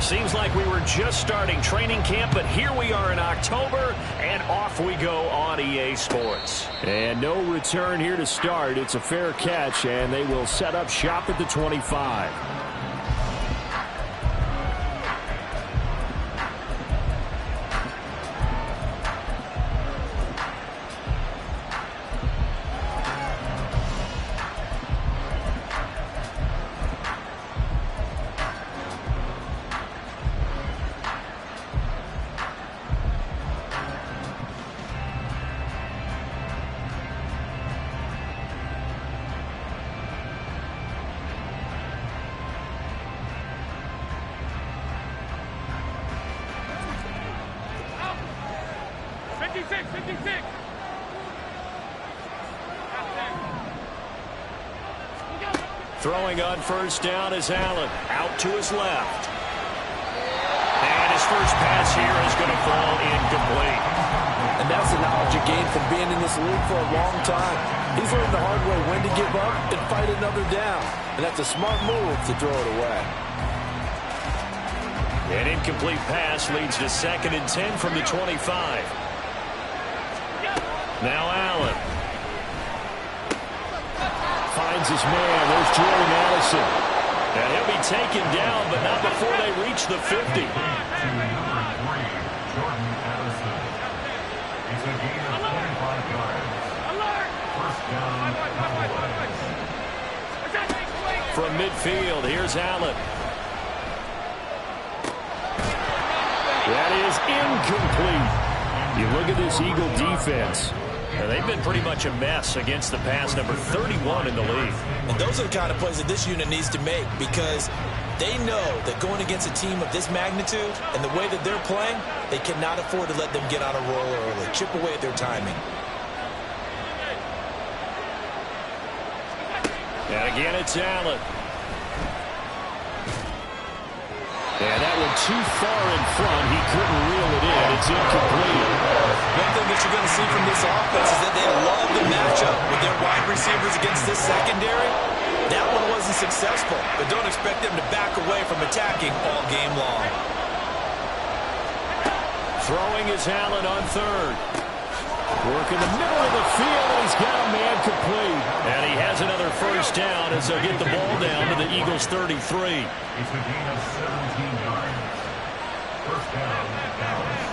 Seems like we were just starting training camp, but here we are in October, and off we go on EA Sports. And no return here to start. It's a fair catch, and they will set up shop at the 25. Throwing on first down is Allen. Out to his left. And his first pass here is going to fall incomplete. And that's the knowledge you gain from being in this league for a long time. He's learned the hard way when to give up and fight another down. And that's a smart move to throw it away. An incomplete pass leads to 2nd and 10 from the 25. Now Allen. Finds his man. There's Jordan Addison. And he'll be taken down, but not before they reach the 50. From midfield, here's Allen. That is incomplete. You look at this Eagle defense. They've been pretty much a mess against the pass, number 31 in the league. And those are the kind of plays that this unit needs to make, because they know that going against a team of this magnitude and the way that they're playing, they cannot afford to let them get on a roll early, chip away at their timing. And again, it's Allen. And that one too far in front. He couldn't reel it in. It's incomplete. One thing that you're going to see from this offense is that they love the matchup with their wide receivers against this secondary. That one wasn't successful, but don't expect them to back away from attacking all game long. Throwing is Allen on third. Work in the middle of the field, and he's got a man complete. And he has another first down as they'll get the ball down to the Eagles' 33. It's a gain of 17 yards. First down, Dallas.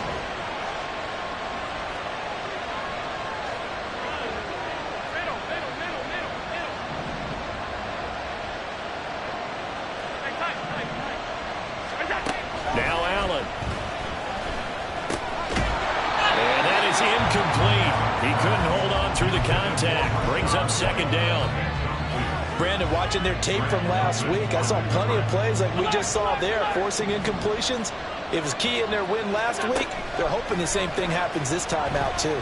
Now Allen. And that is incomplete. He couldn't hold on through the contact. Brings up 2nd down. Brandon, watching their tape from last week, I saw plenty of plays like we just saw there, forcing incompletions. It was key in their win last week. They're hoping the same thing happens this time out, too.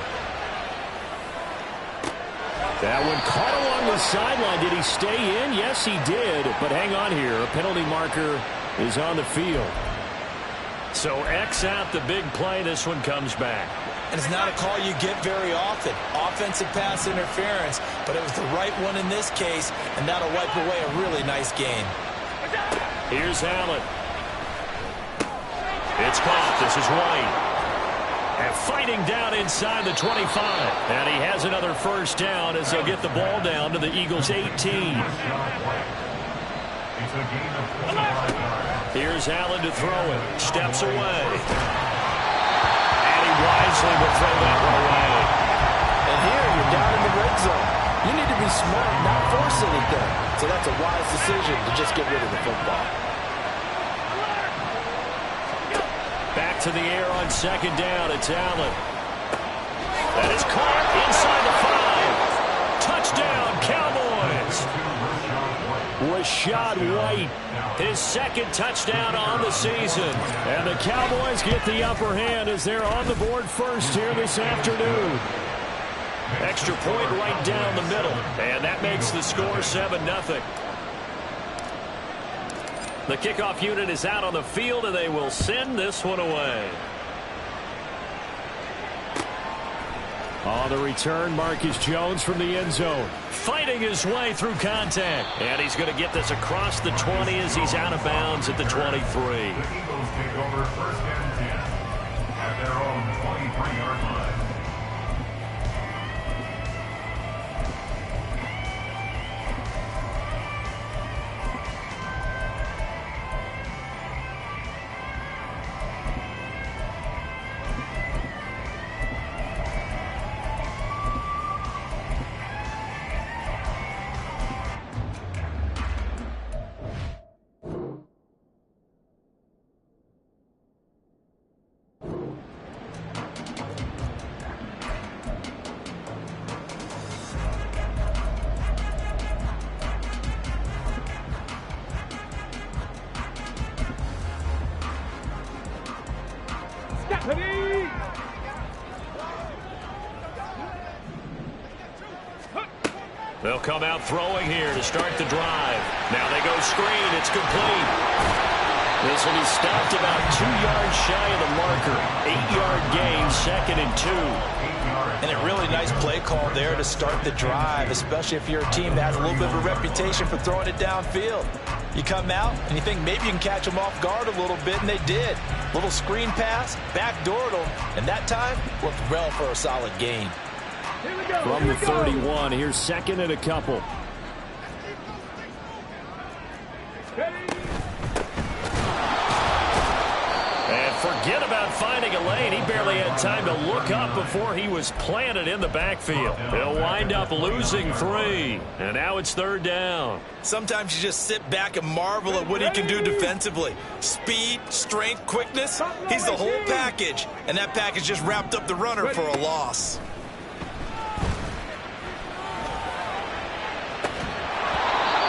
That one caught along the sideline. Did he stay in? Yes, he did. But hang on here. A penalty marker is on the field. So X out the big play. This one comes back. And it's not a call you get very often. Offensive pass interference, but it was the right one in this case, and that'll wipe away a really nice gain. Here's Allen. It's caught. This is White. And fighting down inside the 25. And he has another first down as they'll get the ball down to the Eagles' 18. Here's Allen to throw it. Steps away. And he wisely will throw that one away. And here you're down in the red zone. You need to be smart, not force anything. So that's a wise decision to just get rid of the football. Back to the air on 2nd down. It's Allen. That is caught inside the 5. Touchdown, Cowboys. Rachaad White, his 2nd touchdown on the season. And the Cowboys get the upper hand as they're on the board first here this afternoon. Extra point right down the middle. And that makes the score 7-0. The kickoff unit is out on the field, and they will send this one away. On the return, Marcus Jones from the end zone. fighting his way through contact. And he's going to get this across the 20 as he's out of bounds at the 23. The Eagles take over 1st and 10 at their own 23-yard line. They'll come out throwing here to start the drive. Now they go screen. It's complete. This will be stopped about 2 yards shy of the marker. 8-yard gain, 2nd and 2. And a really nice play call there to start the drive, especially if you're a team that has a little bit of a reputation for throwing it downfield. You come out and you think maybe you can catch them off guard a little bit, and they did. Little screen pass, backdoored them, and that time worked well for a solid gain. From the 31, here's 2nd and a couple. And forget about finding a lane. He barely had time to look up before he was planted in the backfield. He'll wind up losing 3. And now it's 3rd down. Sometimes you just sit back and marvel at what he can do defensively. Speed, strength, quickness. He's the whole package. And that package just wrapped up the runner for a loss.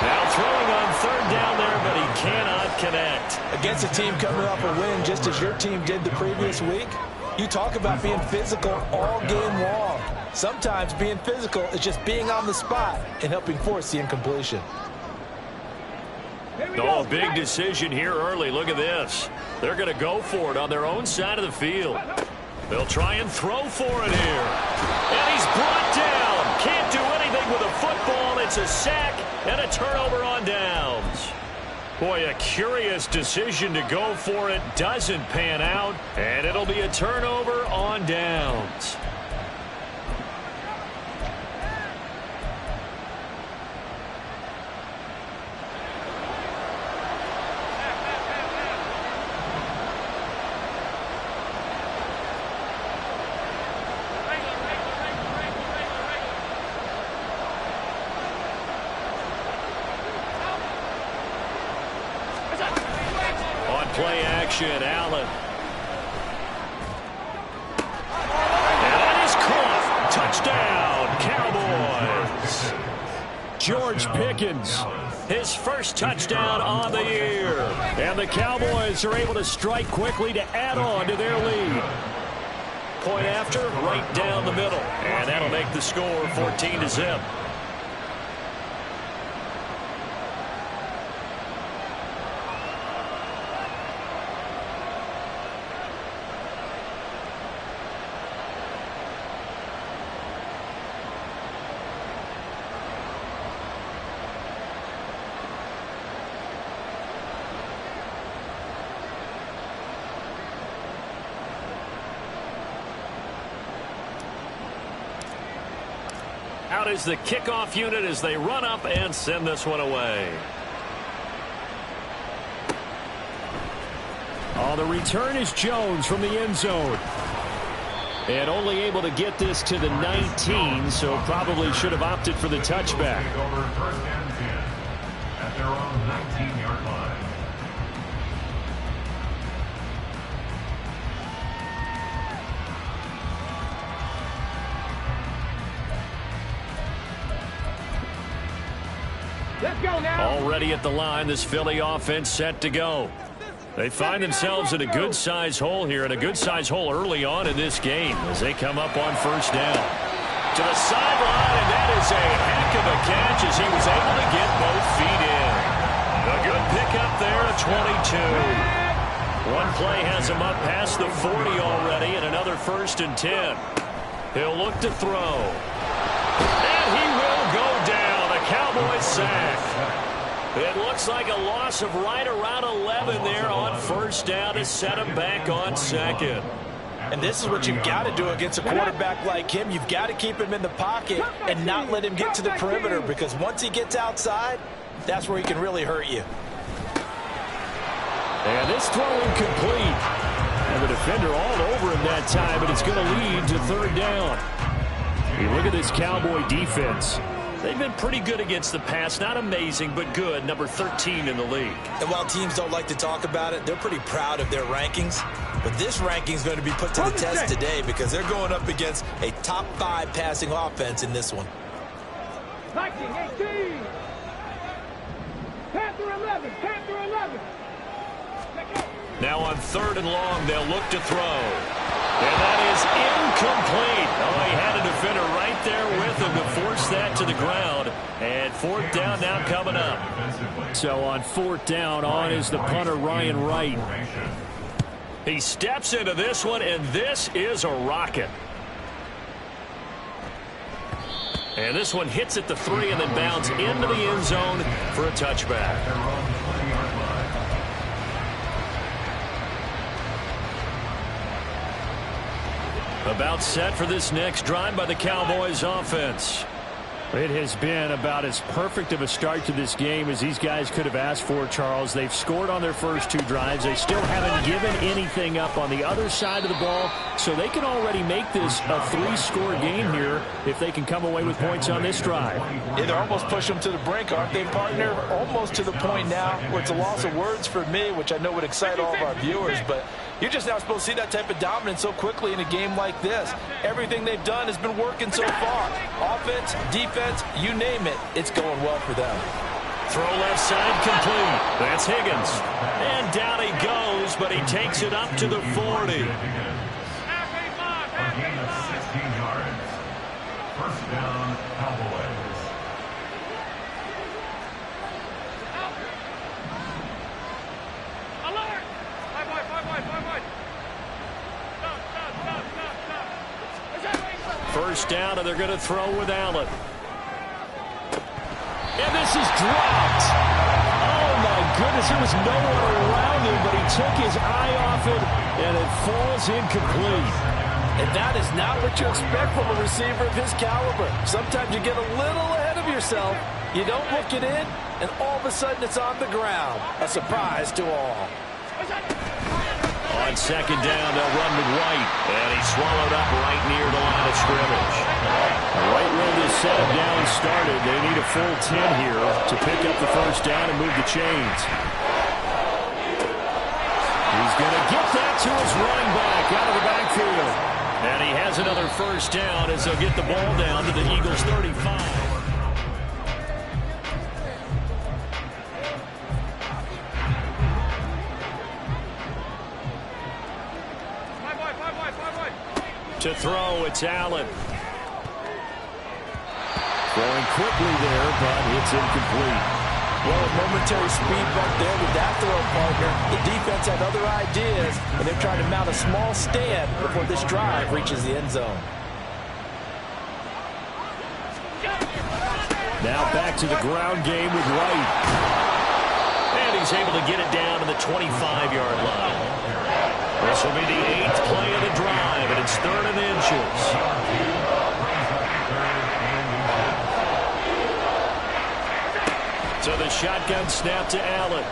Now throwing on 3rd down there, but he cannot connect. Against a team coming off a win just as your team did the previous week, you talk about being physical all game long. Sometimes being physical is just being on the spot and helping force the incompletion. Oh, big decision here early. Look at this. They're going to go for it on their own side of the field. They'll try and throw for it here. And he's brought down. Can't do anything with a football. It's a sack and a turnover on downs. Boy, a curious decision to go for it. Doesn't pan out. And it'll be a turnover on downs. Play action, Allen. And that is caught. Touchdown, Cowboys. George Pickens, his first touchdown on the year. And the Cowboys are able to strike quickly to add on to their lead. Point after, right down the middle. And that'll make the score 14-0. Out is the kickoff unit as they run up and send this one away. Oh, the return is Jones from the end zone. And only able to get this to the 19, so probably should have opted for the touchback. Over 1st and 10 at their own 19-yard line. Already at the line, this Philly offense set to go. They find themselves in a good-sized hole here, and a good-sized hole early on in this game as they come up on 1st down. To the sideline, and that is a heck of a catch as he was able to get both feet in. A good pickup there at 22. One play has him up past the 40 already, and another 1st and 10. He'll look to throw. And he will go down. looks like a loss of right around 11 there on first down to set him back on second. And this is what you've got to do against a quarterback like him. You've got to keep him in the pocket and not let him get to the perimeter, because once he gets outside, that's where he can really hurt you. And this throw incomplete. And the defender all over him that time, but it's going to lead to third down. You look at this Cowboy defense. They've been pretty good against the pass. Not amazing, but good. Number 13 in the league. And while teams don't like to talk about it, they're pretty proud of their rankings. But this ranking is going to be put to the test today because they're going up against a top 5 passing offense in this one. 19-18. Panther 11. Panther 11. Now on third and long, they'll look to throw. And that is incomplete. Oh, he had a defender right there with him to force that to the ground. And fourth down now coming up. So on fourth down, on is the punter, Ryan Wright. He steps into this one, and this is a rocket. And this one hits at the 3 and then bounds into the end zone for a touchback. About set for this next drive by the Cowboys offense. It has been about as perfect of a start to this game as these guys could have asked for, Charles. They've scored on their first 2 drives. They still haven't given anything up on the other side of the ball, so they can already make this a 3-score game here if they can come away with points on this drive. Yeah, they're almost pushing them to the brink, aren't they, partner? Almost to the point now where it's a loss of words for me, which I know would excite all of our viewers, but you're just not supposed to see that type of dominance so quickly in a game like this. Everything they've done has been working so far. Offense, defense, you name it, it's going well for them. Throw left side complete. That's Higgins. And down he goes, but he takes it up to the 40. A gain of 16 yards. First down, Cowboys. First down, and they're going to throw with Allen. And this is dropped. Oh, my goodness. There was no one around him, but he took his eye off it, and it falls incomplete. And that is not what you expect from a receiver of his caliber. Sometimes you get a little ahead of yourself. You don't look it in, and all of a sudden it's on the ground. A surprise to all. On second down, they'll run with White. And he's swallowed up right near the line of scrimmage. Right where this set up down started, they need a full 10 here to pick up the first down and move the chains. He's going to get that to his running back out of the backfield. And he has another first down as they'll get the ball down to the Eagles' 35. To throw, it's Allen. Throwing quickly there, but it's incomplete. Well, a momentary speed bump there with that throw, partner. The defense had other ideas, and they're trying to mount a small stand before this drive reaches the end zone. Now back to the ground game with White. And he's able to get it down to the 25-yard line. This will be the 8th play of the drive, and it's 3rd and inches. So the shotgun snap to Allen.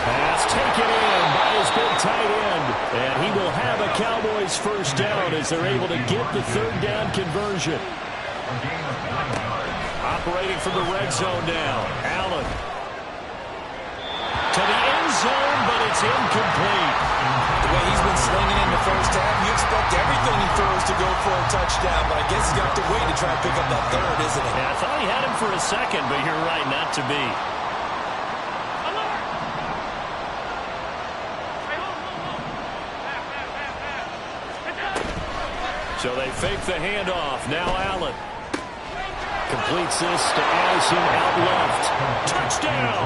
Pass taken in by his big tight end. And he will have a Cowboys first down as they're able to get the 3rd down conversion. Operating from the red zone now. Allen. To the end zone, but it's incomplete. The way he's been slinging in the first half, you expect everything he throws to go for a touchdown, but I guess he's got to wait to try and pick up that 3rd, isn't he? Yeah, I thought he had him for a second, but you're right, not to be. So they fake the handoff. Now Allen. Completes this to Addison out left. Touchdown!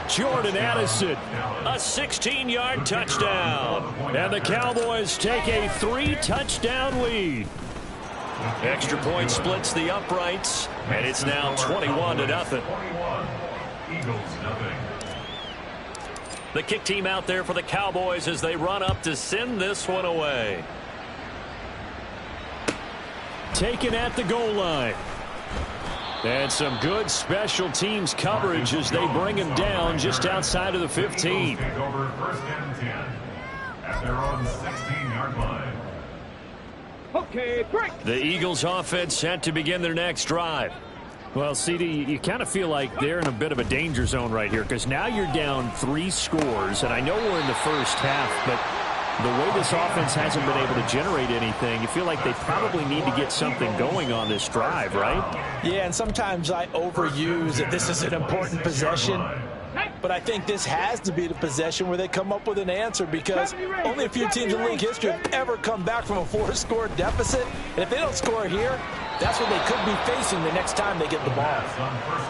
Jordan Addison. A 16-yard touchdown. And the Cowboys take a 3-touchdown lead. Extra point splits the uprights, and it's now 21-0. 21. Eagles nothing. The kick team out there for the Cowboys as they run up to send this one away. Taken at the goal line. And some good special teams coverage as they bring him down just outside of the 15. Take over 1st and 10 at their own 16-yard line. Okay, break. The Eagles offense set to begin their next drive. Well, CD, you kind of feel like they're in a bit of a danger zone right here because now you're down 3 scores, and I know we're in the first half, but the way this offense hasn't been able to generate anything, you feel like they probably need to get something going on this drive, right? Yeah, and sometimes I overuse that this is an important possession. But I think this has to be the possession where they come up with an answer because only a few teams in league history have ever come back from a 4-score deficit. And if they don't score here, that's what they could be facing the next time they get the ball.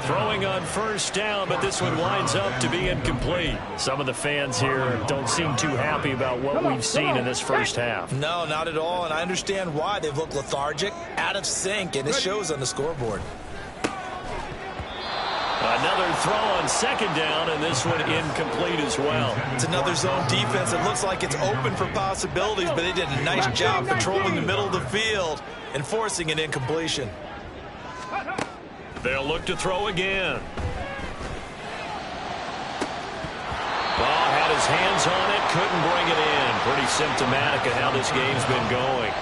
Throwing on first down, but this one winds up to be incomplete. Some of the fans here don't seem too happy about what we've seen in this first half. No, not at all, and I understand why. They've looked lethargic, out of sync, and it shows on the scoreboard. Another throw on second down, and this one incomplete as well. It's another zone defense. It looks like it's open for possibilities, but they did a nice job controlling the middle of the field and forcing an incompletion. They'll look to throw again. Ball had his hands on it, couldn't bring it in. Pretty symptomatic of how this game's been going.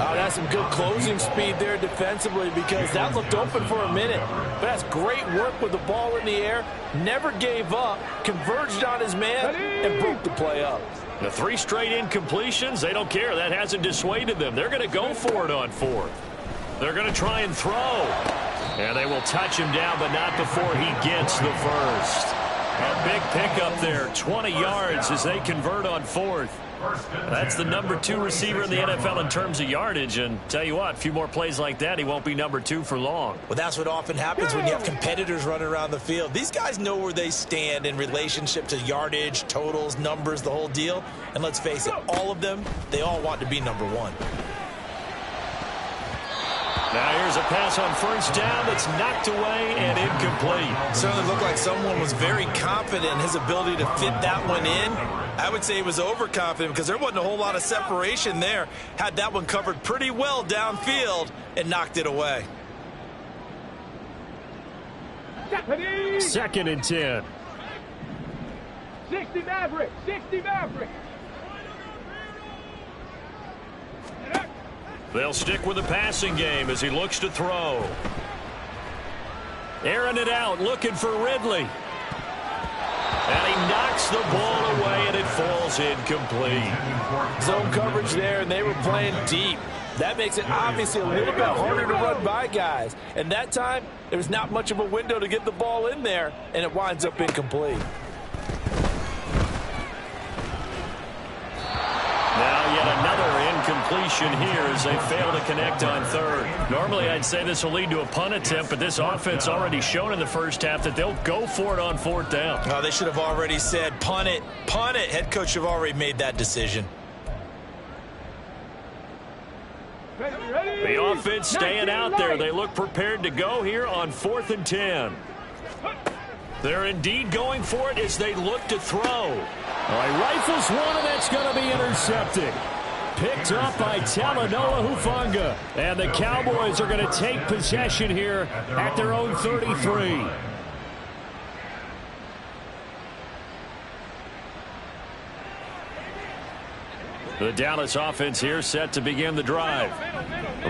Oh, that's some good closing speed there defensively because that looked open for a minute. But that's great work with the ball in the air. Never gave up, converged on his man, and broke the play up. The 3 straight incompletions, they don't care. That hasn't dissuaded them. They're going to go for it on 4th. They're going to try and throw. And they will touch him down, but not before he gets the first. A big pickup there, 20 yards as they convert on 4th. That's the number 2 receiver in the NFL in terms of yardage, and tell you what, a few more plays like that, he won't be number 2 for long. Well, that's what often happens when you have competitors running around the field. These guys know where they stand in relationship to yardage, totals, numbers, the whole deal. And let's face it, all of them, they all want to be number 1. Now here's a pass on first down that's knocked away and incomplete. Certainly looked like someone was very confident in his ability to fit that one in. I would say he was overconfident because there wasn't a whole lot of separation there. Had that one covered pretty well downfield and knocked it away. 2nd and 10. 60 Maverick, 60 Maverick. They'll stick with the passing game as he looks to throw. Airing it out, looking for Ridley. And he knocks the ball away, and it falls incomplete. Zone coverage there, and they were playing deep. That makes it obviously a little bit harder to run by guys. And that time, there was not much of a window to get the ball in there, and it winds up incomplete. Now yet another incompletion here as they fail to connect on 3rd. Normally I'd say this will lead to a punt attempt, but this offense already shown in the first half that they'll go for it on 4th down. Oh, they should have already said punt it, punt it. Head coach should have already made that decision. The offense staying out there. They look prepared to go here on 4th and 10. They're indeed going for it as they look to throw. All right, rifles one, and that's going to be intercepted. Picked up by Talanoa Hufanga. And the Cowboys are going to take possession here at their own 33. The Dallas offense here set to begin the drive.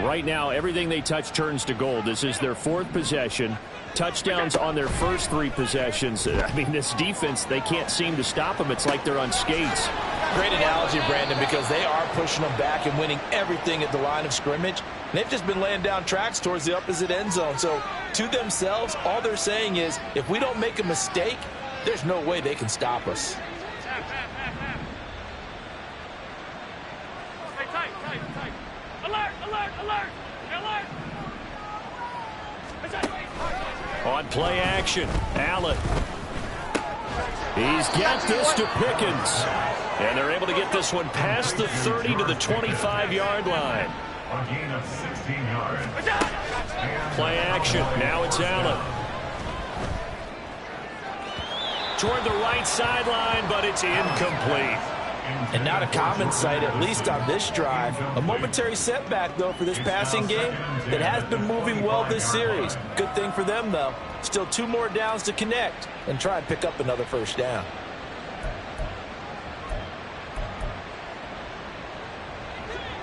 Right now, everything they touch turns to gold. This is their 4th possession. Touchdowns on their first 3 possessions. I mean, this defense, they can't seem to stop them. It's like they're on skates. Great analogy, Brandon, because they are pushing them back and winning everything at the line of scrimmage. And they've just been laying down tracks towards the opposite end zone. So to themselves, all they're saying is, if we don't make a mistake, there's no way they can stop us. On play action, Allen. He's got this to Pickens. And they're able to get this one past the 30 to the 25-yard line. A gain of 16 yards. Play action. Now it's Allen. Toward the right sideline, but it's incomplete. And not a common sight, at least on this drive. A momentary setback, though, for this passing game that has been moving well this series. Good thing for them, though. Still 2 more downs to connect and try and pick up another first down.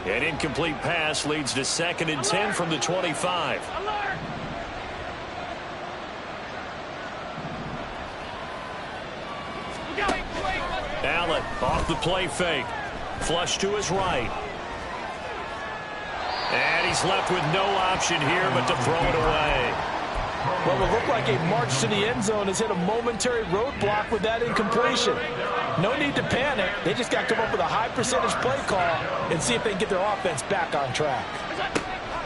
An incomplete pass leads to 2nd and 10 from the 25. Allen off the play fake. Flush to his right. And he's left with no option here but to throw it away. Well, it looked like a march to the end zone has hit a momentary roadblock with that incompletion. No need to panic. They just got to come up with a high percentage play call and see if they can get their offense back on track.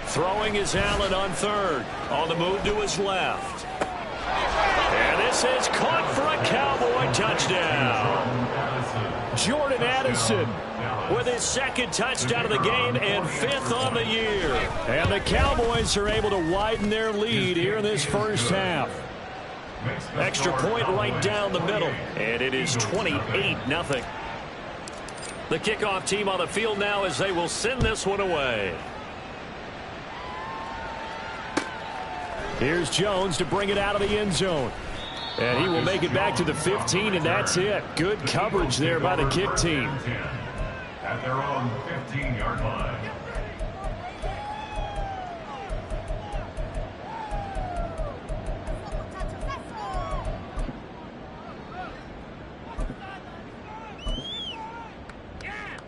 Throwing is Allen on 3rd. On the move to his left. And this is caught for a Cowboy touchdown. Jordan Addison with his 2nd touchdown of the game and 5th on the year. And the Cowboys are able to widen their lead here in this first half. Extra point right down the middle. And it is 28-0. The kickoff team on the field now as they will send this one away. Here's Jones to bring it out of the end zone. And he will make it back to the 15, and that's it. Good coverage there by the kick team. At their own 15-yard line.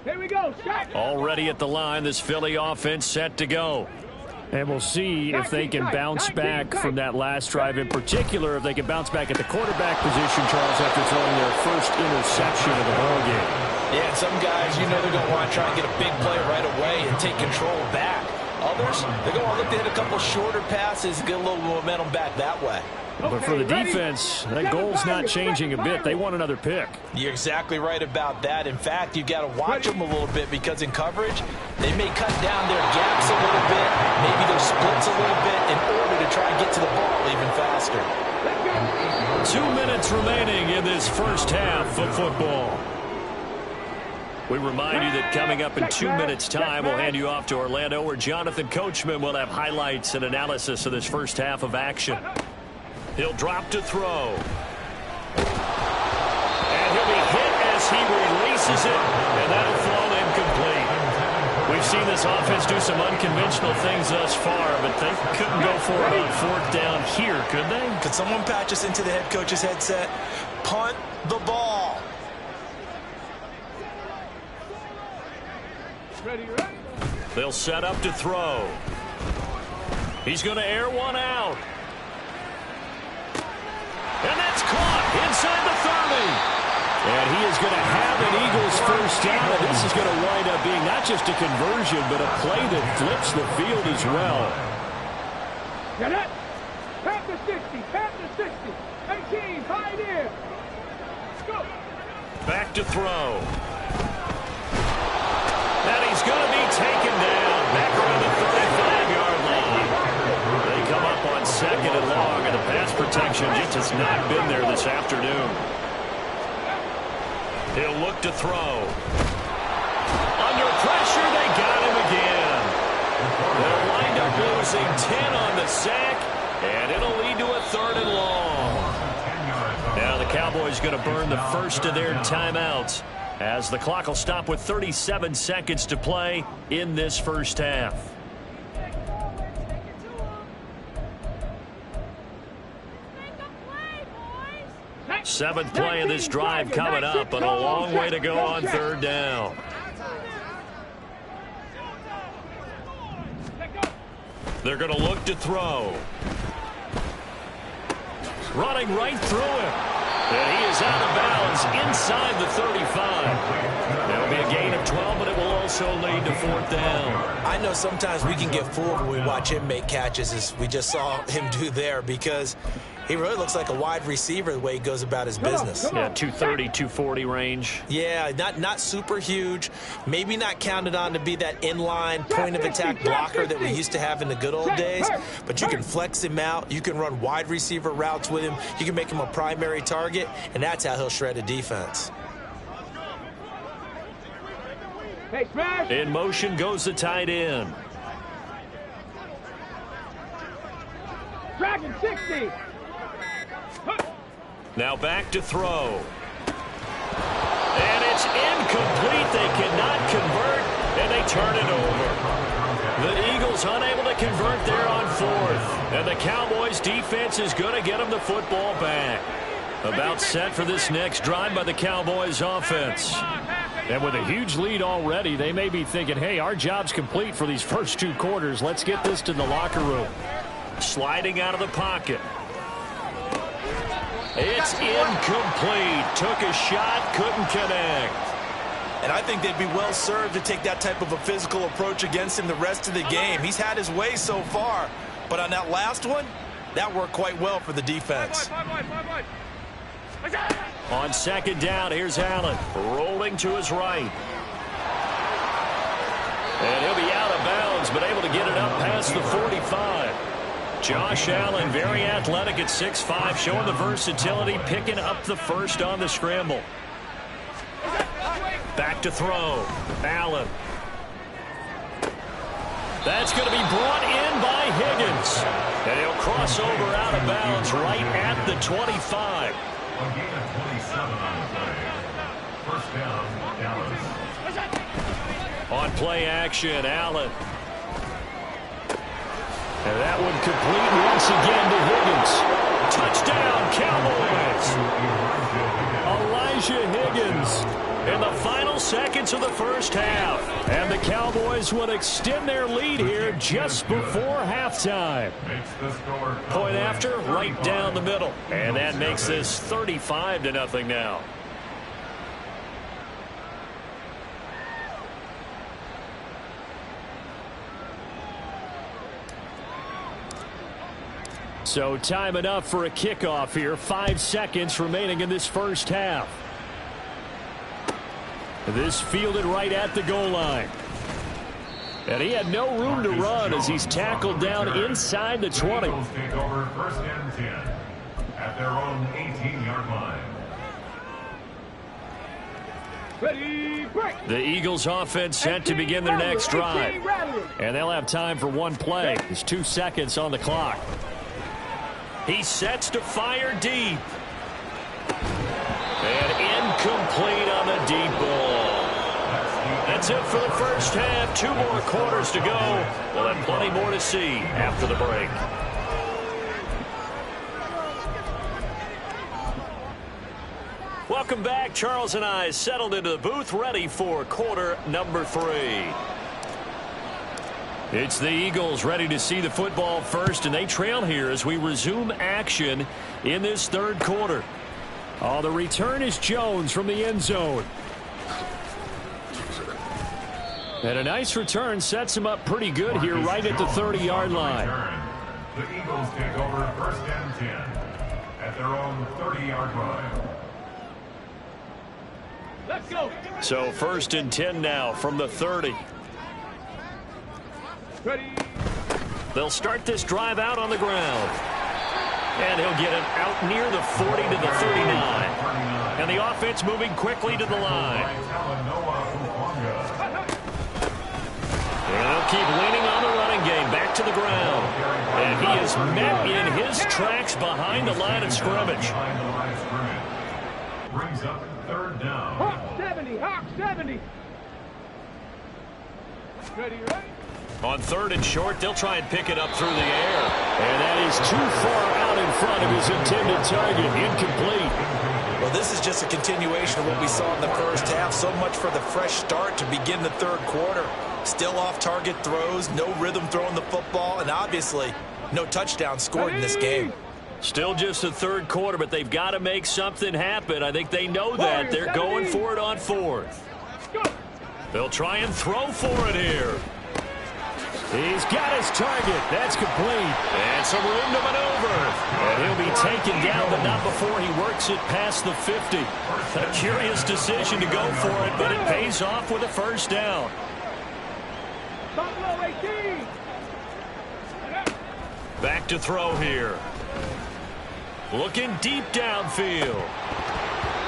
Here we go. Shot. Already at the line, this Philly offense set to go. And we'll see if they can bounce back from that last drive, in particular, if they can bounce back at the quarterback position, Charles, after throwing their first interception of the ballgame. Yeah, and some guys, you know they're going to want to try and get a big play right away and take control back. Others, they're going to look to hit a couple shorter passes and get a little momentum back that way. But for the defense, that goal's not changing a bit. They want another pick. You're exactly right about that. In fact, you've got to watch them a little bit because in coverage, they may cut down their gaps a little bit, maybe their splits a little bit in order to try and get to the ball even faster. 2 minutes remaining in this first half of football. We remind you that coming up in 2 minutes' time, we'll hand you off to Orlando, where Jonathan Coachman will have highlights and analysis of this first half of action. He'll drop to throw. And he'll be hit as he releases it, and that'll fall incomplete. We've seen this offense do some unconventional things thus far, but they couldn't go for it on 4th down here, could they? Could someone patch us into the head coach's headset? Punt the ball. Ready, ready. They'll set up to throw. He's going to air one out. And that's caught inside the 30. And he is going to have an Eagles first down. And this is going to wind up being not just a conversion, but a play that flips the field as well. Get it. Pat the 60. Pat the 60. 18. High there. Go. Back to throw. And he's going to be taken down back around the 35-yard line. They come up on 2nd and long, and the pass protection just has not been there this afternoon. He'll look to throw. Under pressure, they got him again. They'll wind up losing 10 on the sack, and it'll lead to a 3rd and long. Now the Cowboys going to burn the first of their timeouts, as the clock will stop with 37 seconds to play in this first half. Seventh play of this drive coming up, but a long way to go on 3rd down. They're going to look to throw. Running right through him. And he is out of bounds inside the 35. That'll be a gain of 12, but it will also lead to 4th down. I know sometimes we can get fooled when we watch him make catches, as we just saw him do there, because He really looks like a wide receiver the way he goes about his business. Yeah, 230, 240 range. Yeah, not super huge. Maybe not counted on to be that inline point-of-attack blocker that we used to have in the good old days. But you can flex him out. You can run wide receiver routes with him. You can make him a primary target, and that's how he'll shred a defense. In motion goes the tight end. Dragon 60. Now back to throw. And it's incomplete. They cannot convert, and they turn it over. The Eagles unable to convert there on fourth. And the Cowboys defense is going to get them the football back. About set for this next drive by the Cowboys offense. And with a huge lead already, they may be thinking, hey, our job's complete for these first 2 quarters. Let's get this to the locker room. Sliding out of the pocket. It's incomplete. Took a shot, couldn't connect. And I think they'd be well served to take that type of a physical approach against him the rest of the game. He's had his way so far, but on that last one, that worked quite well for the defense. On second down, here's Allen, rolling to his right. And he'll be out of bounds, but able to get it up past the 45. Josh Allen, very athletic at 6'5", showing the versatility, picking up the first on the scramble. Back to throw. Allen. That's going to be brought in by Higgins. And he'll cross over out of bounds right at the 25. A gain of 27 on the play. First down, Dallas. On play action, Allen. And that one complete once again to Higgins. Touchdown, Cowboys. Elijah Higgins in the final seconds of the first half. And the Cowboys would extend their lead here just before halftime. Point after, right down the middle. And that makes this 35-0 now. So time enough for a kickoff here. 5 seconds remaining in this first half. This fielded right at the goal line. And he had no room to run as he's tackled down inside the 20. Eagles take over first and 10 at their own 18-yard line. Ready, break. The Eagles offense set to begin their next drive. And they'll have time for one play. There's 2 seconds on the clock. He sets to fire deep. And incomplete on the deep ball. That's it for the first half. 2 more quarters to go. We'll have plenty more to see after the break. Welcome back. Charles and I settled into the booth, ready for quarter number 3. It's the Eagles ready to see the football first, and they trail here as we resume action in this third quarter. Oh, the return is Jones from the end zone. And a nice return sets him up pretty good here right at the 30-yard line. The Eagles take over first and 10 at their own 30-yard line. Let's go. So first and 10 now from the 30. Ready. They'll start this drive out on the ground. And he'll get it out near the 40 to the 39. And the offense moving quickly to the line. And they'll keep leaning on the running game back to the ground. And he is met in his tracks behind the line of scrimmage. Brings up third down. Hawk 70, Hawk 70. Ready, ready. On third and short, they'll try and pick it up through the air. And that is too far out in front of his intended target. Incomplete. Well, this is just a continuation of what we saw in the first half. So much for the fresh start to begin the third quarter. Still off-target throws, no rhythm throwing the football, and obviously no touchdown scored in this game. Still just the third quarter, but they've got to make something happen. I think they know that. They're going for it on fourth. They'll try and throw for it here. He's got his target. That's complete. And some room to maneuver. And he'll be taken down, but not before he works it past the 50. A curious decision to go for it, but it pays off with a first down. Buffalo 18. Back to throw here. Looking deep downfield.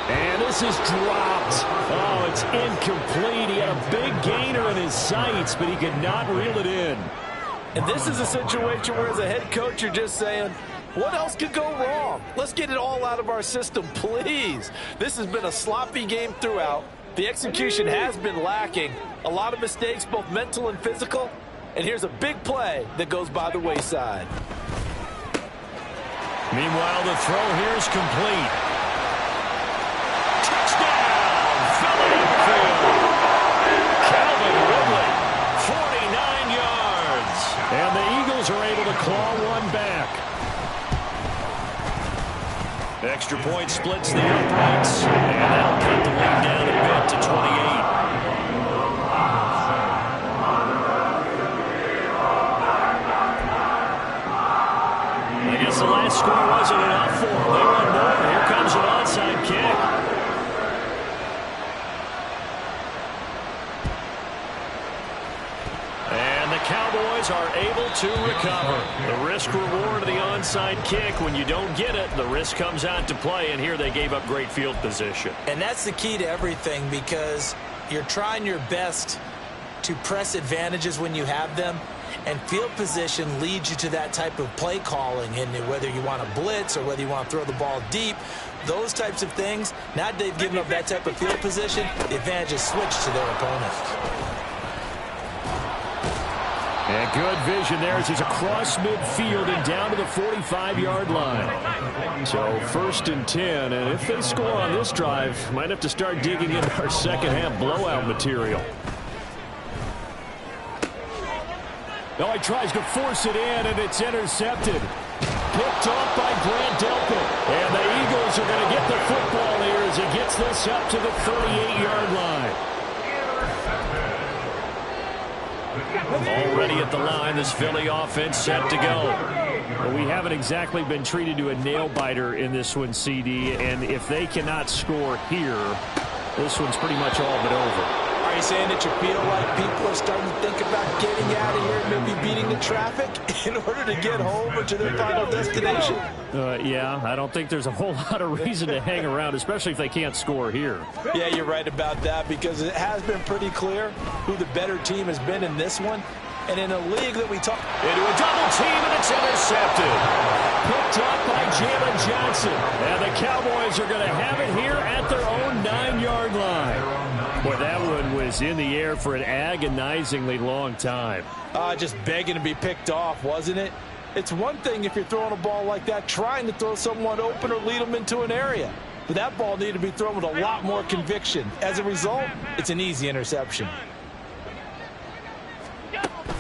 And this is dropped. Oh, it's incomplete. He had a big gainer in his sights, but he could not reel it in. And this is a situation where, as a head coach, you're just saying, what else could go wrong? Let's get it all out of our system, please. This has been a sloppy game throughout. The execution has been lacking. A lot of mistakes, both mental and physical. And here's a big play that goes by the wayside. Meanwhile, the throw here is complete. Touchdown! Philadelphia! Calvin Ridley, 49 yards. And the Eagles are able to claw one back. Extra point splits the uprights. And that'll cut the lead down a bit to 28. I guess the last score wasn't enough for them. They want more. Here comes an onside kick. And the Cowboys are able to recover. The risk reward of the onside kick. When you don't get it, the risk comes out to play, and here they gave up great field position. And that's the key to everything, because you're trying your best to press advantages when you have them. And field position leads you to that type of play calling, and whether you want to blitz or whether you want to throw the ball deep, those types of things. Now that they've given up that type of field position, the advantage is switched to their opponent. And good vision there as he's across midfield and down to the 45-yard line. So 1st and 10, and if they score on this drive, might have to start digging into our second-half blowout material. No, he tries to force it in, and it's intercepted. Picked off by Grant Delpit. And the Eagles are going to get the football here as he gets this up to the 38-yard line. Already at the line, this Philly offense set to go. Well, we haven't exactly been treated to a nail-biter in this one, CD, and if they cannot score here, this one's pretty much all but over. Are you saying that you feel like people are starting to think about getting out of here and maybe beating the traffic in order to get home or to their final destination? Yeah, I don't think there's a whole lot of reason to hang around, especially if they can't score here. Yeah, you're right about that, because it has been pretty clear who the better team has been in this one. And in a league that we talk into a double team, and it's intercepted. Picked up by Jalen Johnson. And the Cowboys are going to have it here at their own 9-yard line. Boy, that one was in the air for an agonizingly long time. Just begging to be picked off, wasn't it? It's one thing if you're throwing a ball like that, trying to throw someone open or lead them into an area. But that ball needed to be thrown with a lot more conviction. As a result, it's an easy interception.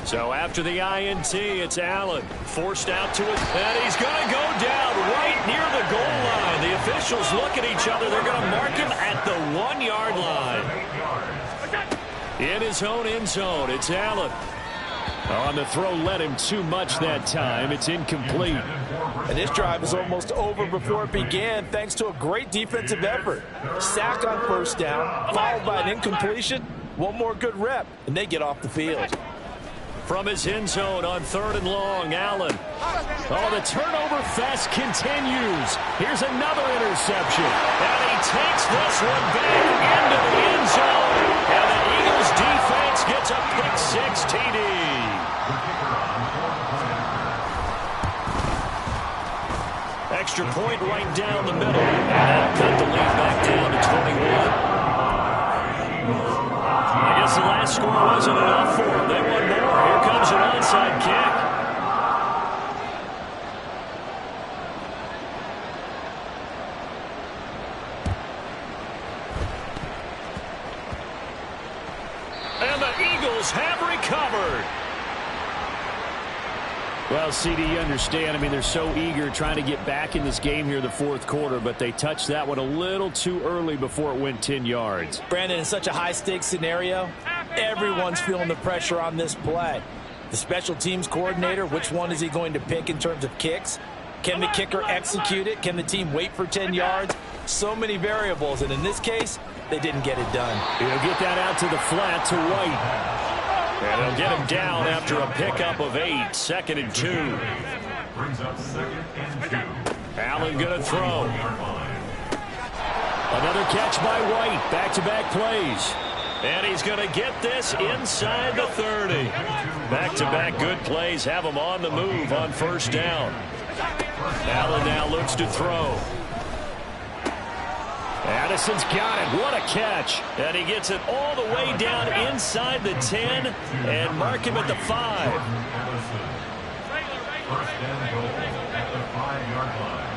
So after the INT, it's Allen forced out to it, and he's going to go down right near the goal line. The officials look at each other. They're going to mark him at the 1-yard line. In his own end zone, it's Allen. On the throw, led him too much that time. It's incomplete. And this drive is almost over before it began, thanks to a great defensive effort. Sack on 1st down, followed by an incompletion. One more good rep, and they get off the field. From his end zone on 3rd and long, Allen. Oh, the turnover fest continues. Here's another interception. And he takes this one back into the end zone. And the Eagles defense gets a pick-6 TD. Extra point right down the middle. And that'll cut the lead back down to 21. I guess the last score wasn't enough for them. They want more. Here comes an onside kick. And the Eagles have recovered. Well, CD, you understand. I mean, they're so eager trying to get back in this game here in the 4th quarter, but they touched that one a little too early before it went 10 yards. Brandon, in such a high-stakes scenario, everyone's feeling the pressure on this play. The special teams coordinator, which one is he going to pick in terms of kicks? Can the kicker execute it? Can the team wait for 10 yards? So many variables, and in this case, they didn't get it done. He'll get that out to the flat to White. And they'll get him down after a pickup of 8. 2nd and 2. Brings up 2nd and 2. Allen going to throw. Another catch by White. Back-to-back plays. And he's going to get this inside the 30. Back-to-back good plays have him on the move on 1st down. Allen now looks to throw. Addison's got it. What a catch. And he gets it all the way down inside the 10 and mark him at the 5. First and goal at the 5-yard line.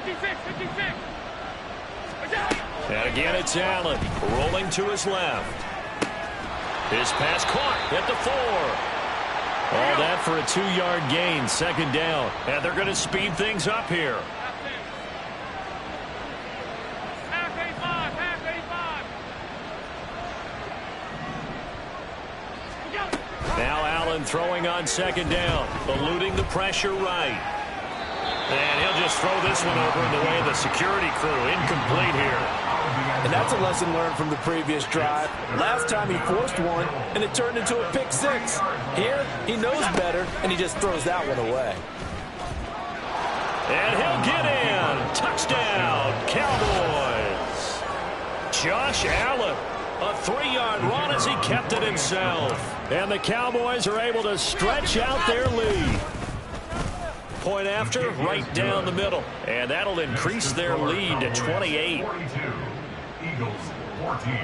56. And again, it's Allen rolling to his left. His pass caught at the 4. All that for a 2-yard gain, 2nd down. And they're going to speed things up here. Now Allen throwing on 2nd down, eluding the pressure right. And he'll just throw this one over in the way of the security crew. Incomplete here. And that's a lesson learned from the previous drive. Last time he forced one, and it turned into a pick 6. Here, he knows better, and he just throws that one away. And he'll get in. Touchdown, Cowboys. Josh Allen, a 3-yard run as he kept it himself. And the Cowboys are able to stretch out their lead. Point after, right down the middle. And that'll increase their lead to 28. 42. Eagles 14.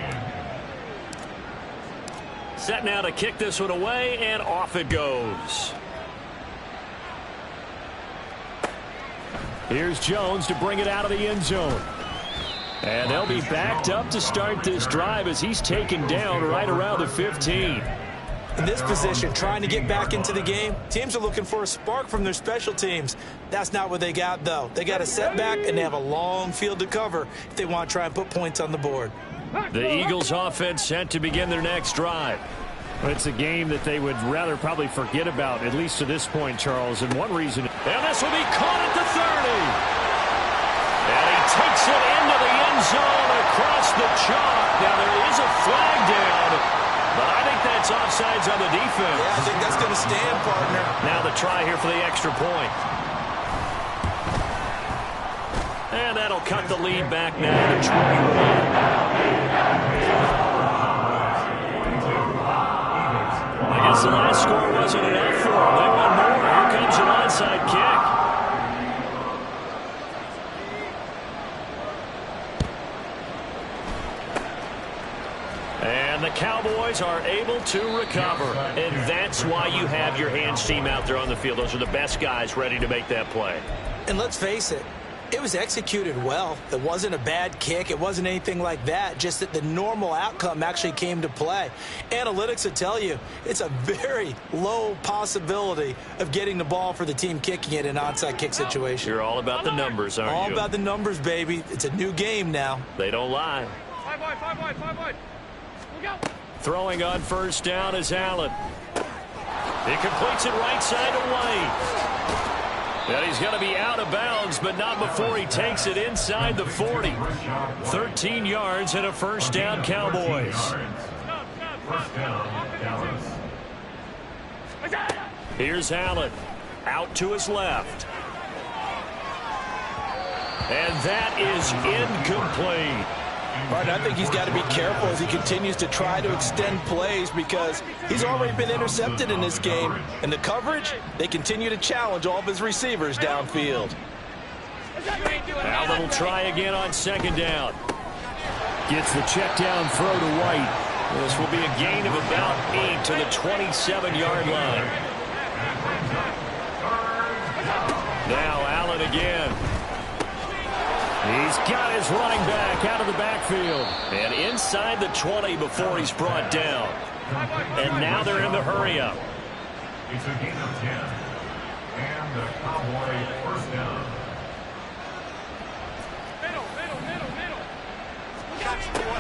Set now to kick this one away, and off it goes. Here's Jones to bring it out of the end zone. And they'll be backed up to start this drive as he's taken down right around the 15. In this position, trying to get back into the game, teams are looking for a spark from their special teams. That's not what they got, though. They got a setback, and they have a long field to cover if they want to try and put points on the board. The Eagles offense set to begin their next drive. It's a game that they would rather probably forget about, at least to this point, Charles. And one reason. And this will be caught at the 30. And he takes it into the end zone across the chalk. Now there is a flag down, but I think that's offsides on the defense. Yeah, I think that's going to stand, partner. Now the try here for the extra point. And that'll cut the lead back now to 21. I guess the last score wasn't enough for them. They want more. Here comes an onside kick. And the Cowboys are able to recover. And that's why you have your hands team out there on the field. Those are the best guys ready to make that play. And let's face it, it was executed well. It wasn't a bad kick. It wasn't anything like that. Just that the normal outcome actually came to play. Analytics will tell you it's a very low possibility of getting the ball for the team kicking it in an onside kick situation. You're all about the numbers, aren't you? All about the numbers, baby. It's a new game now. They don't lie. 5 wide. Look out. Throwing on 1st down is Allen. He completes it right side to White. And he's going to be out of bounds, but not before he takes it inside the 40. 13 yards and a 1st down, Cowboys. First down, Dallas. Here's Allen. Out to his left. And that is incomplete. Right, I think he's got to be careful as he continues to try to extend plays because he's already been intercepted in this game. And the coverage, they continue to challenge all of his receivers downfield. Allen will try again on 2nd down. Gets the check down throw to White. This will be a gain of about 8 to the 27-yard line. Now Allen again. He's got his running back out of the backfield. And inside the 20 before he's brought down. And now they're in the hurry-up. It's a gain of 10. And the Cowboy first down.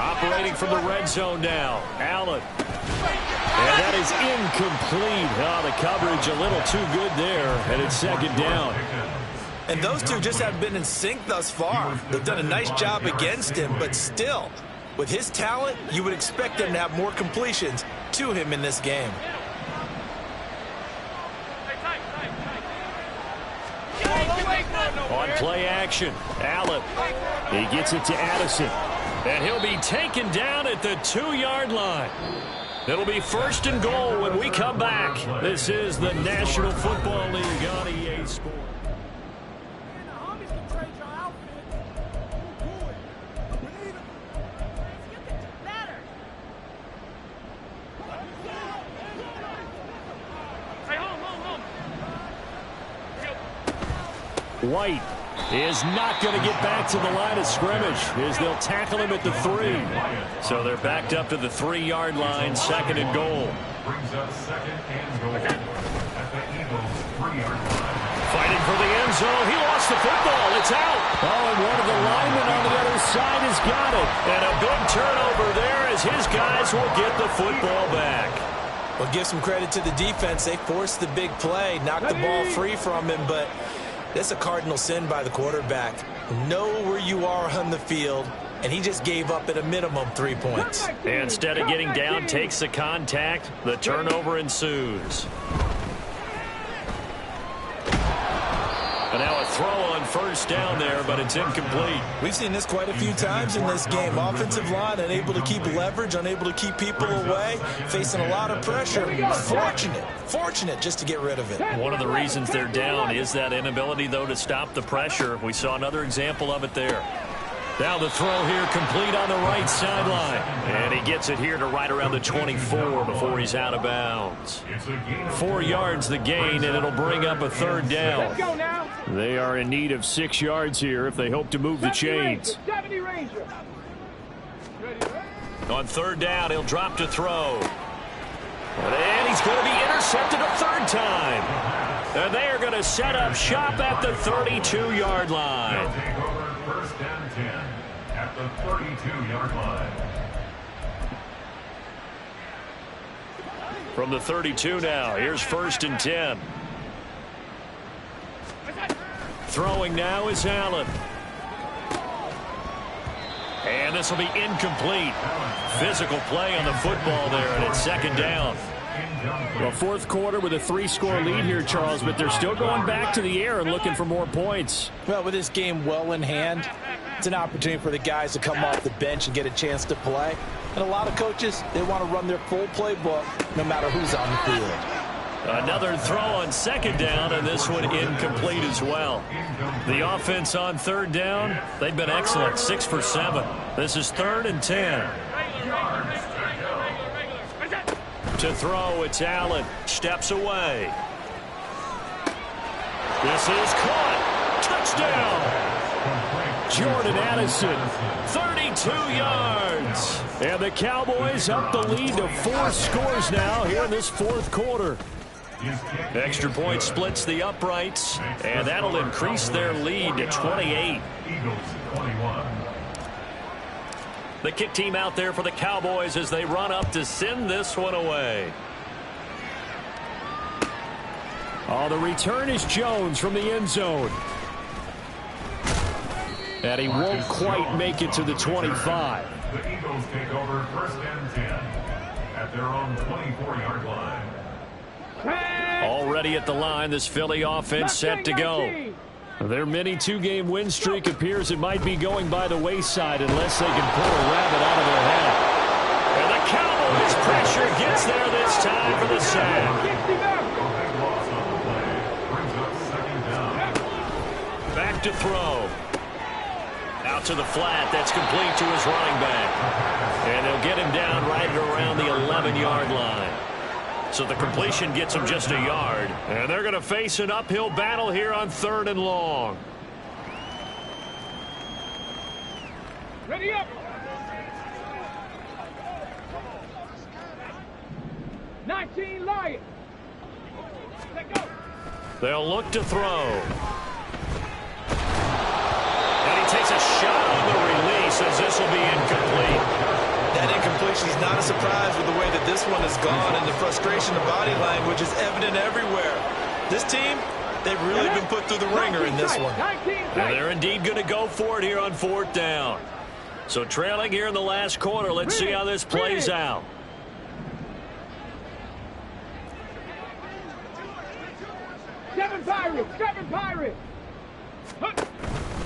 Operating from the red zone now. Allen. And that is incomplete. Oh, the coverage a little too good there, and it's second down. And those two just haven't been in sync thus far. They've done a nice job against him, but still, with his talent, you would expect them to have more completions to him in this game. On play action, Allen. He gets it to Addison. And he'll be taken down at the 2-yard line. It'll be first and goal when we come back. This is the National Football League on EA Sports. White is not going to get back to the line of scrimmage as they'll tackle him at the 3. So they're backed up to the 3-yard line, second and goal. Brings up second and goal at the Eagles' 3-yard line. Fighting for the end zone. He lost the football. It's out. Oh, and one of the linemen on the other side has got it. And a big turnover there as his guys will get the football back. Well, give some credit to the defense. They forced the big play, knocked the ball free from him, but that's a cardinal sin by the quarterback. Know where you are on the field, and he just gave up at a minimum 3 points. And instead of getting down, takes the contact. The turnover ensues. And now a throw on first down there, but it's incomplete. We've seen this quite a few times in this game. Offensive line unable to keep leverage, unable to keep people away, facing a lot of pressure. Fortunate just to get rid of it. One of the reasons they're down is that inability, though, to stop the pressure. We saw another example of it there. Now the throw here complete on the right sideline. And he gets it here to right around the 24 before he's out of bounds. 4 yards the gain, and it'll bring up a third down. They are in need of 6 yards here if they hope to move the chains. On third down, he'll drop to throw. And he's going to be intercepted a third time. And they are going to set up shop at the 32-yard line. First and 10 at the 32-yard line. From the 32 now, here's first and 10. Throwing now is Allen. And this will be incomplete. Physical play on the football there, and it's second down. Well, fourth quarter with a 3-score lead here, Charles, but they're still going back to the air and looking for more points. Well, with this game well in hand, it's an opportunity for the guys to come off the bench and get a chance to play. And a lot of coaches, they want to run their full playbook no matter who's on the field. Another throw on second down, and this one incomplete as well. The offense on third down, they've been excellent, 6 for 7. This is third and 10. To throw, it's Allen. Steps away. This is caught. Touchdown. Jordan Addison, 32 yards. And the Cowboys up the lead to 4 scores now here in this fourth quarter. Extra point splits the uprights, and that'll increase their lead to 28. Eagles 21. The kick team out there for the Cowboys as they run up to send this one away. Oh, the return is Jones from the end zone. And he won't quite make it to the 25. The Eagles take over first and 10 at their own 24-yard line. Already at the line, this Philly offense set to go. Their mini 2-game win streak appears it might be going by the wayside unless they can pull a rabbit out of their hat. And the Cowboys pressure gets there this time for the sack. Back to throw. Out to the flat. That's complete to his running back. And they'll get him down right around the 11-yard line. So the completion gets him just a yard. And they're going to face an uphill battle here on third and long. Ready up. 19 Lions. Let go. They'll look to throw. And he takes a shot on the release as this will be incomplete. situation is not a surprise with the way that this one has gone, and the frustration of body language is evident everywhere. This team, they've really been put through the ringer in this one. And they're indeed going to go for it here on 4th down. So trailing here in the last quarter. Let's see how this plays out. Seven Pirates.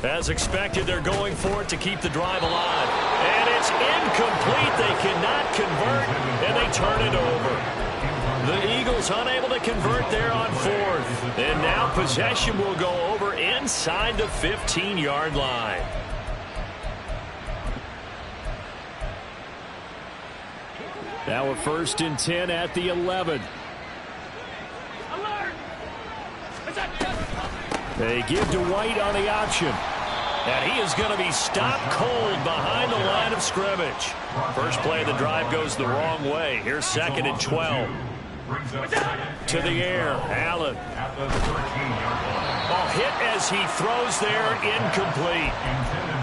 As expected, they're going for it to keep the drive alive. And it's incomplete. They cannot convert, and they turn it over. The Eagles unable to convert there on 4th. And now possession will go over inside the 15-yard line. Now a 1st and 10 at the 11. They give to White on the option. And he is going to be stopped cold behind the line of scrimmage. First play of the drive goes the wrong way. Here's 2nd and 12. To the air, Allen. Oh, hit as he throws there, incomplete.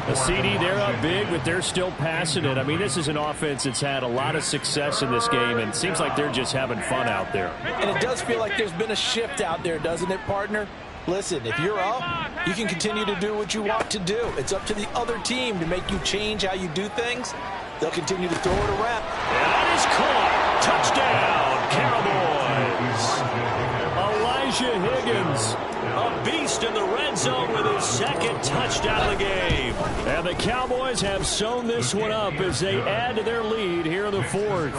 The CD, they're up big, but they're still passing it. I mean, this is an offense that's had a lot of success in this game, and it seems like they're just having fun out there. And it does feel like there's been a shift out there, doesn't it, partner? Listen, if you're up, you can continue to do what you want to do. It's up to the other team to make you change how you do things. They'll continue to throw it around. And that is caught. Touchdown, Cowboys. Elijah Higgins. A beast in the red zone with his 2nd touchdown of the game. And the Cowboys have sewn this one up as they add to their lead here in the 4th.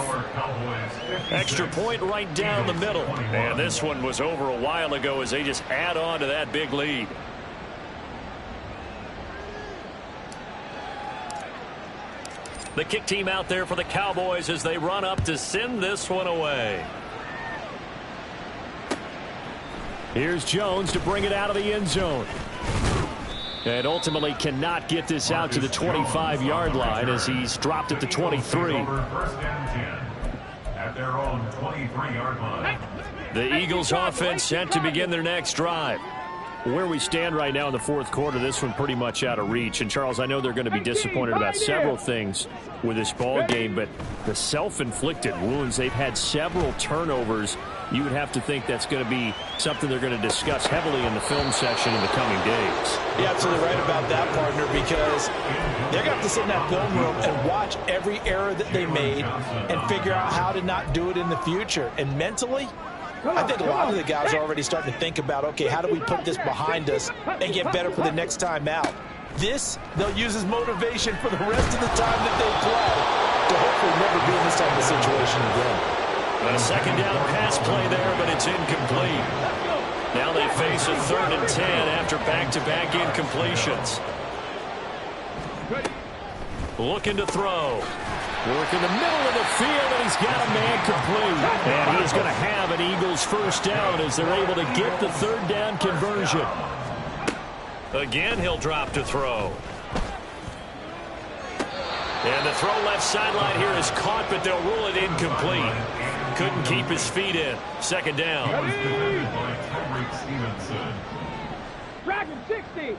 Extra point right down the middle. And this one was over a while ago as they just add on to that big lead. The kick team out there for the Cowboys as they run up to send this one away. Here's Jones to bring it out of the end zone. And ultimately cannot get this out to the 25-yard line as he's dropped at the 23. At their own 23-yard line. The Eagles offense set to begin their next drive. Where we stand right now in the 4th quarter, this one pretty much out of reach. And, Charles, I know they're going to be disappointed about several things with this ball game, but the self-inflicted wounds, they've had several turnovers. You would have to think that's going to be something they're going to discuss heavily in the film section in the coming days. You're absolutely right about that, partner, because they're going to have to sit in that film room and watch every error that they made and figure out how to not do it in the future. And mentally, I think a lot of the guys are already starting to think about, okay, how do we put this behind us and get better for the next time out? This, they'll use as motivation for the rest of the time that they play to hopefully never be in this type of situation again. A 2nd down pass play there, but it's incomplete. Now they face a 3rd and 10 after back-to-back incompletions. Looking to throw. Work in the middle of the field, and he's got a man complete. And he is going to have an Eagles 1st down as they're able to get the 3rd down conversion. Again, he'll drop to throw. And the throw left sideline here is caught, but they'll rule it incomplete. Couldn't keep his feet in. 2nd down. Dragon 60.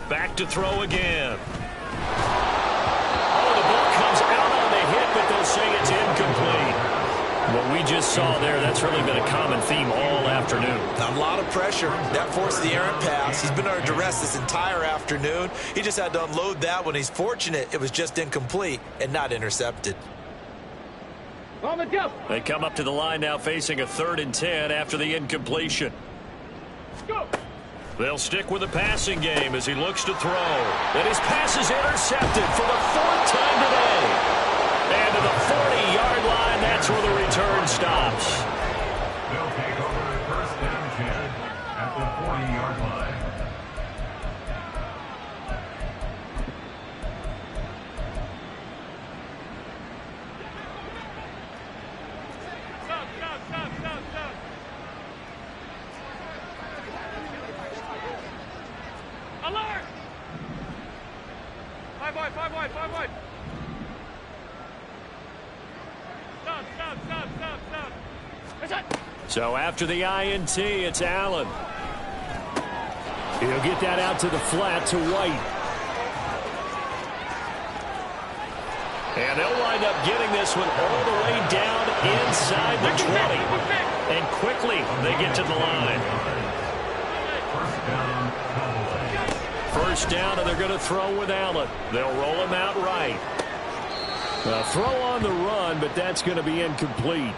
Back to throw again. Oh, the ball comes out on the hit, but they'll say it's incomplete. What we just saw there, that's really been a common theme all afternoon. A lot of pressure. That forced the errant pass. He's been under duress this entire afternoon. He just had to unload that one. He's fortunate it was just incomplete and not intercepted. On the jump. They come up to the line now facing a 3rd and 10 after the incompletion. Go. They'll stick with the passing game as he looks to throw. And his pass is intercepted for the 4th time today. And to the 40-yard line, that's where the return stops. They'll take over the 1st and 10 at the 40-yard line. Stop. Alert! 5 wide. Stop. So after the INT, it's Allen. He'll get that out to the flat to White. And they'll wind up getting this one all the way down inside the 20. And quickly they get to the line. First down, and they're going to throw with Allen. They'll roll him out right. A throw on the run, but that's going to be incomplete.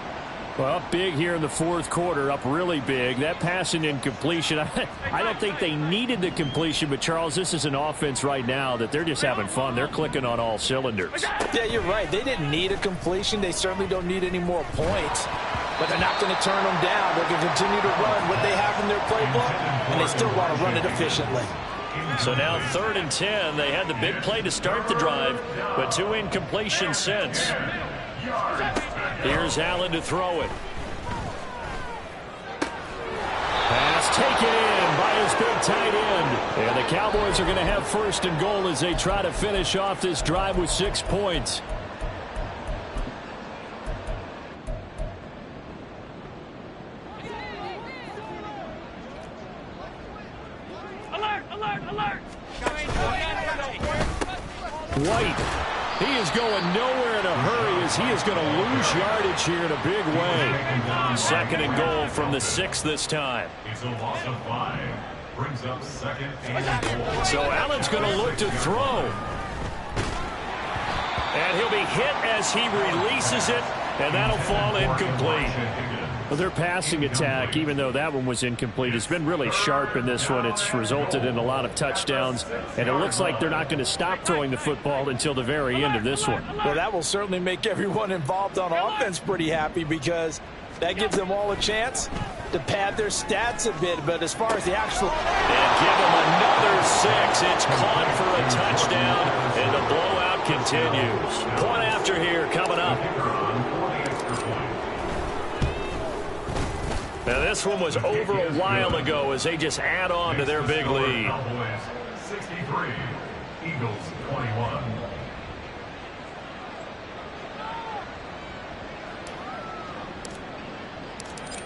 Well, up big here in the fourth quarter, up really big. That passing incompletion, I don't think they needed the completion, but, Charles, this is an offense right now that they're just having fun. They're clicking on all cylinders. Yeah, you're right. They didn't need a completion. They certainly don't need any more points. But they're not going to turn them down. They're going to continue to run what they have in their playbook, and they still want to run it efficiently. So now 3rd and 10. They had the big play to start the drive, but 2 incompletions since. Here's Allen to throw it. Pass taken in by his big tight end. And the Cowboys are going to have 1st and goal as they try to finish off this drive with 6 points. Alert, alert, alert! White. He is going nowhere in a hurry as he is going to lose yardage here in a big way. 2nd and goal from the 6 this time. It's a loss of 5. Brings up 2nd and goal. So Allen's going to look to throw. And he'll be hit as he releases it, and that'll fall incomplete. Well, their passing attack, even though that one was incomplete, has been really sharp in this one. It's resulted in a lot of touchdowns, and it looks like they're not going to stop throwing the football until the very end of this one. Well, that will certainly make everyone involved on offense pretty happy because that gives them all a chance to pad their stats a bit. But as far as the actual... And give them another 6. It's caught for a touchdown, and the blowout continues. Point after here coming up. Now, this one was over a while ago as they just add on to their big lead. Cowboys 63, Eagles 21.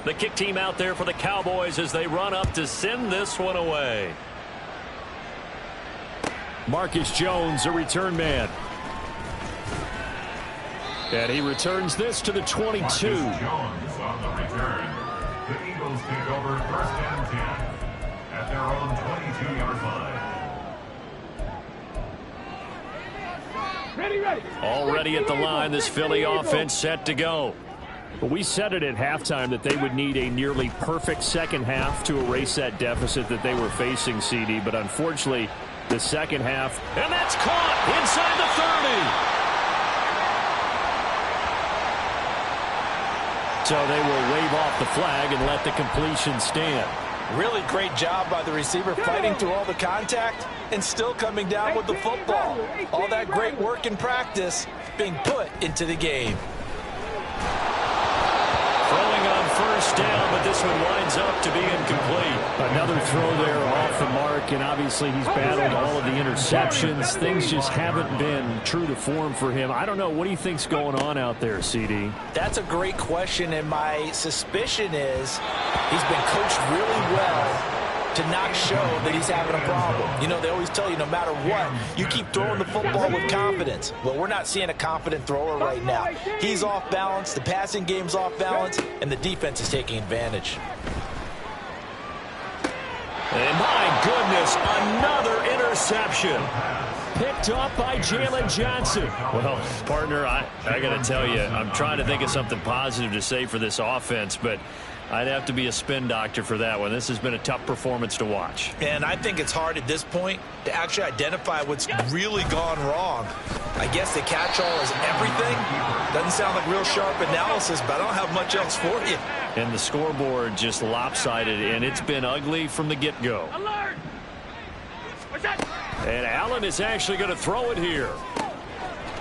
The kick team out there for the Cowboys as they run up to send this one away. Marcus Jones, a return man. And he returns this to the 22. Marcus Jones on the return. The Eagles take over 1st and 10 at their own 22-yard line. Ready, ready. Already at the line, this Philly offense set to go. But we said it at halftime that they would need a nearly perfect second half to erase that deficit that they were facing, CD. But unfortunately, the second half... And that's caught inside the 30. So they will wave off the flag and let the completion stand. Really great job by the receiver fighting through all the contact and still coming down with the football. All that great work in practice being put into the game. Throwing on 1st down, but this one winds up to be incomplete. Another throw there off the mark, and obviously he's battled all of the interceptions. Things just haven't been true to form for him. I don't know. What do you think's going on out there, CD? That's a great question, and my suspicion is he's been coached really well to not show that he's having a problem. You know, they always tell you no matter what, you keep throwing the football with confidence. Well, we're not seeing a confident thrower right now. He's off balance, the passing game's off balance, and the defense is taking advantage. And my goodness, another interception. Picked off by Jalen Johnson. Well, partner, I got to tell you, I'm trying to think of something positive to say for this offense, but I'd have to be a spin doctor for that one. This has been a tough performance to watch. And I think it's hard at this point to actually identify what's really gone wrong. I guess the catch-all is everything. Doesn't sound like real sharp analysis, but I don't have much else for you. And the scoreboard just lopsided, and it's been ugly from the get-go. Alert! And Allen is actually going to throw it here.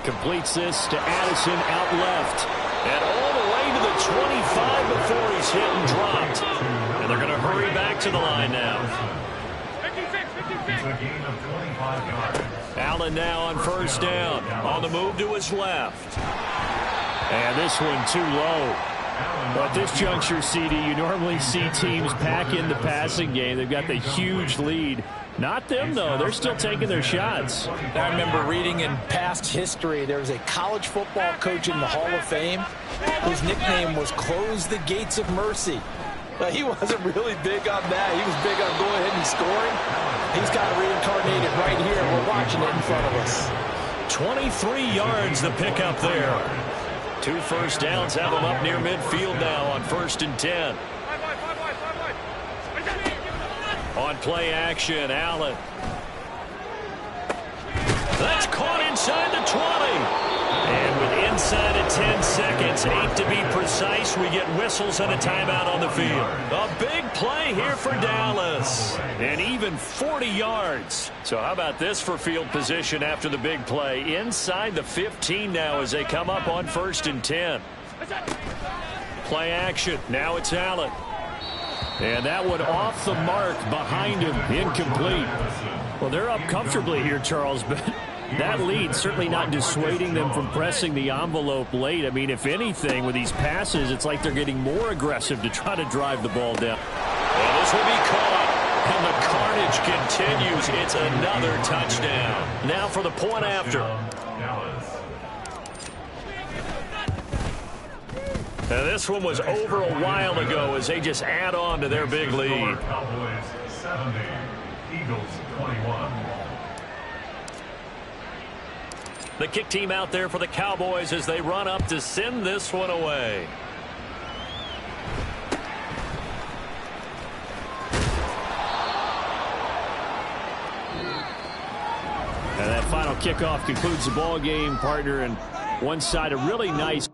Completes this to Addison out left. And all the way to the 25 before he's hit and dropped. And they're going to hurry back to the line now. 56, 56. It's a gain of 25 yards. Allen now on 1st down. On the move to his left. And this one too low. Well, at this juncture, CD, you normally see teams pack in the passing game. They've got the huge lead. Not them, though. They're still taking their shots. I remember reading in past history, there was a college football coach in the Hall of Fame whose nickname was Close the Gates of Mercy. But he wasn't really big on that. He was big on going ahead and scoring. He's got to reincarnate it right here. We're watching it in front of us. 23 yards the pickup there. 2 first downs have them up near midfield now on 1st and 10. On play action, Allen. That's caught inside the 20. And with inside of 10 seconds, 8 to be precise, we get whistles and a timeout on the field. A big play here for Dallas. And even 40 yards. So how about this for field position after the big play? Inside the 15 now as they come up on 1st and 10. Play action. Now it's Allen. And that one off the mark behind him. Incomplete. Well, they're up comfortably here, Charles, but that lead certainly not dissuading them from pressing the envelope late. I mean, if anything, with these passes, it's like they're getting more aggressive to try to drive the ball down. Well, this will be caught, and the carnage continues. It's another touchdown. Now for the point after. Now this one was over a while ago as they just add on to their big lead. Cowboys 70, Eagles 21. The kick team out there for the Cowboys as they run up to send this one away. And that final kickoff concludes the ball game, partner, and one side a really nice